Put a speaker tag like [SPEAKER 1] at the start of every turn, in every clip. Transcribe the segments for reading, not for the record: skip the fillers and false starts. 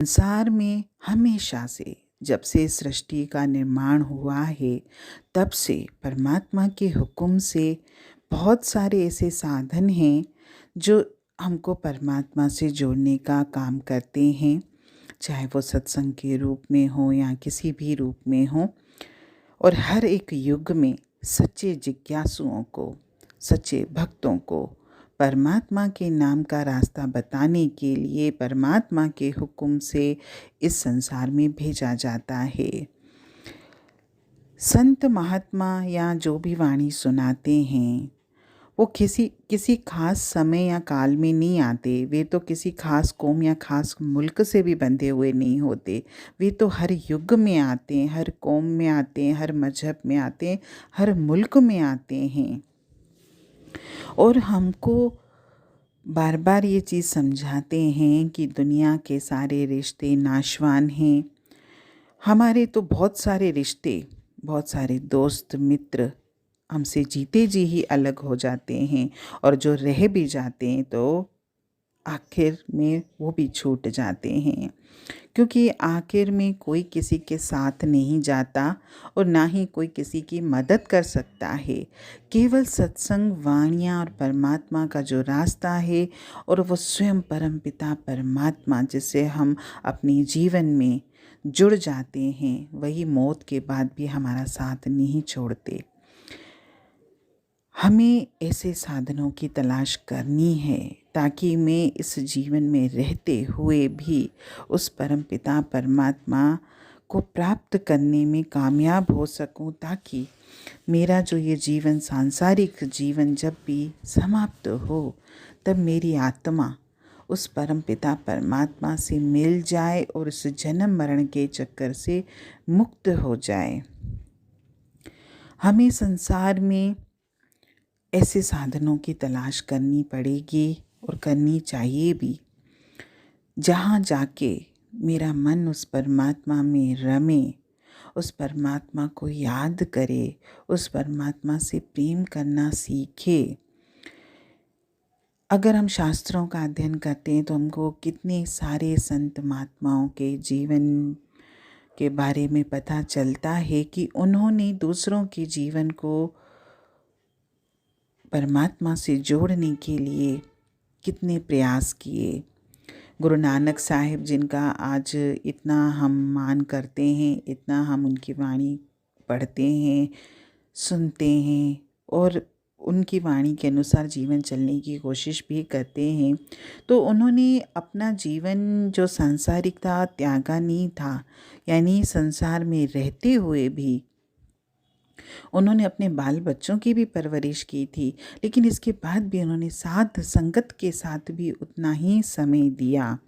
[SPEAKER 1] संसार में हमेशा से, जब से सृष्टि का निर्माण हुआ है, तब से परमात्मा के हुक्म से बहुत सारे ऐसे साधन हैं जो हमको परमात्मा से जोड़ने का काम करते हैं, चाहे वो सत्संग के रूप में हो या किसी भी रूप में हो। और हर एक युग में सच्चे जिज्ञासुओं को, सच्चे भक्तों को परमात्मा के नाम का रास्ता बताने के लिए परमात्मा के हुक्म से इस संसार में भेजा जाता है। संत महात्मा या जो भी वाणी सुनाते हैं वो किसी खास समय या काल में नहीं आते। वे तो किसी खास कौम या खास मुल्क से भी बंधे हुए नहीं होते। वे तो हर युग में आते हैं, हर कौम में आते हैं, हर मजहब में आते हैं, हर मुल्क में आते हैं और हमको बार बार ये चीज़ समझाते हैं कि दुनिया के सारे रिश्ते नाशवान हैं। हमारे तो बहुत सारे रिश्ते, बहुत सारे दोस्त मित्र हमसे जीते जी ही अलग हो जाते हैं और जो रह भी जाते हैं तो आखिर में वो भी छूट जाते हैं, क्योंकि आखिर में कोई किसी के साथ नहीं जाता और ना ही कोई किसी की मदद कर सकता है। केवल सत्संग, वाणियाँ और परमात्मा का जो रास्ता है और वो स्वयं परमपिता परमात्मा जिससे हम अपने जीवन में जुड़ जाते हैं, वही मौत के बाद भी हमारा साथ नहीं छोड़ते। हमें ऐसे साधनों की तलाश करनी है ताकि मैं इस जीवन में रहते हुए भी उस परमपिता परमात्मा को प्राप्त करने में कामयाब हो सकूं, ताकि मेरा जो ये जीवन, सांसारिक जीवन जब भी समाप्त हो तब मेरी आत्मा उस परमपिता परमात्मा से मिल जाए और इस जन्म मरण के चक्कर से मुक्त हो जाए। हमें संसार में ऐसे साधनों की तलाश करनी पड़ेगी और करनी चाहिए भी, जहाँ जाके मेरा मन उस परमात्मा में रमे, उस परमात्मा को याद करे, उस परमात्मा से प्रेम करना सीखे। अगर हम शास्त्रों का अध्ययन करते हैं तो हमको कितने सारे संत महात्माओं के जीवन के बारे में पता चलता है कि उन्होंने दूसरों के जीवन को परमात्मा से जोड़ने के लिए कितने प्रयास किए। गुरु नानक साहिब, जिनका आज इतना हम मान करते हैं, इतना हम उनकी वाणी पढ़ते हैं, सुनते हैं और उनकी वाणी के अनुसार जीवन चलने की कोशिश भी करते हैं, तो उन्होंने अपना जीवन जो सांसारिक था त्यागा नहीं था। यानी संसार में रहते हुए भी उन्होंने अपने बाल बच्चों की भी परवरिश की थी, लेकिन इसके बाद भी उन्होंने साध संगत के साथ भी उतना ही समय दिया।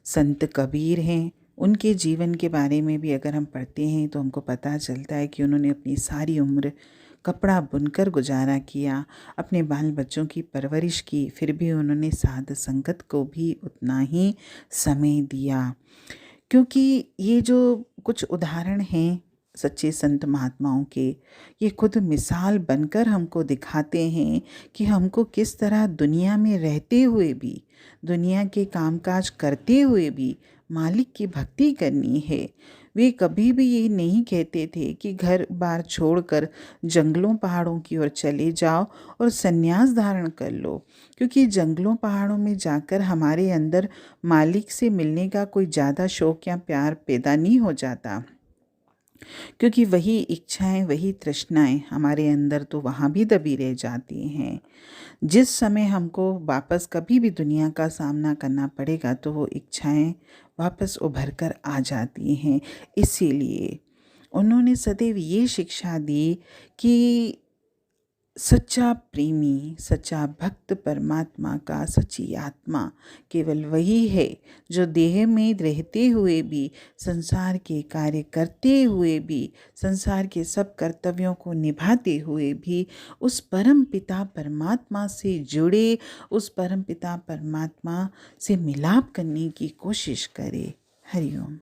[SPEAKER 1] संत कबीर हैं, उनके जीवन के बारे में भी अगर हम पढ़ते हैं तो हमको पता चलता है कि उन्होंने अपनी सारी उम्र कपड़ा बुनकर गुजारा किया, अपने बाल बच्चों की परवरिश की, फिर भी उन्होंने साध संगत को भी उतना ही समय दिया। क्योंकि ये जो कुछ उदाहरण हैं सच्चे संत महात्माओं के, ये खुद मिसाल बनकर हमको दिखाते हैं कि हमको किस तरह दुनिया में रहते हुए भी, दुनिया के कामकाज करते हुए भी मालिक की भक्ति करनी है। वे कभी भी ये नहीं कहते थे कि घर बार छोड़कर जंगलों पहाड़ों की ओर चले जाओ और संन्यास धारण कर लो, क्योंकि जंगलों पहाड़ों में जाकर हमारे अंदर मालिक से मिलने का कोई ज़्यादा शौक या प्यार पैदा नहीं हो जाता, क्योंकि वही इच्छाएं, वही तृष्णाएं हमारे अंदर तो वहाँ भी दबी रह जाती हैं। जिस समय हमको वापस कभी भी दुनिया का सामना करना पड़ेगा तो वो इच्छाएं वापस उभर कर आ जाती हैं। इसीलिए उन्होंने सदैव ये शिक्षा दी कि सच्चा प्रेमी, सच्चा भक्त परमात्मा का, सच्ची आत्मा केवल वही है जो देह में रहते हुए भी, संसार के कार्य करते हुए भी, संसार के सब कर्तव्यों को निभाते हुए भी उस परम पिता परमात्मा से जुड़े, उस परम पिता परमात्मा से मिलाप करने की कोशिश करे। हरिओम।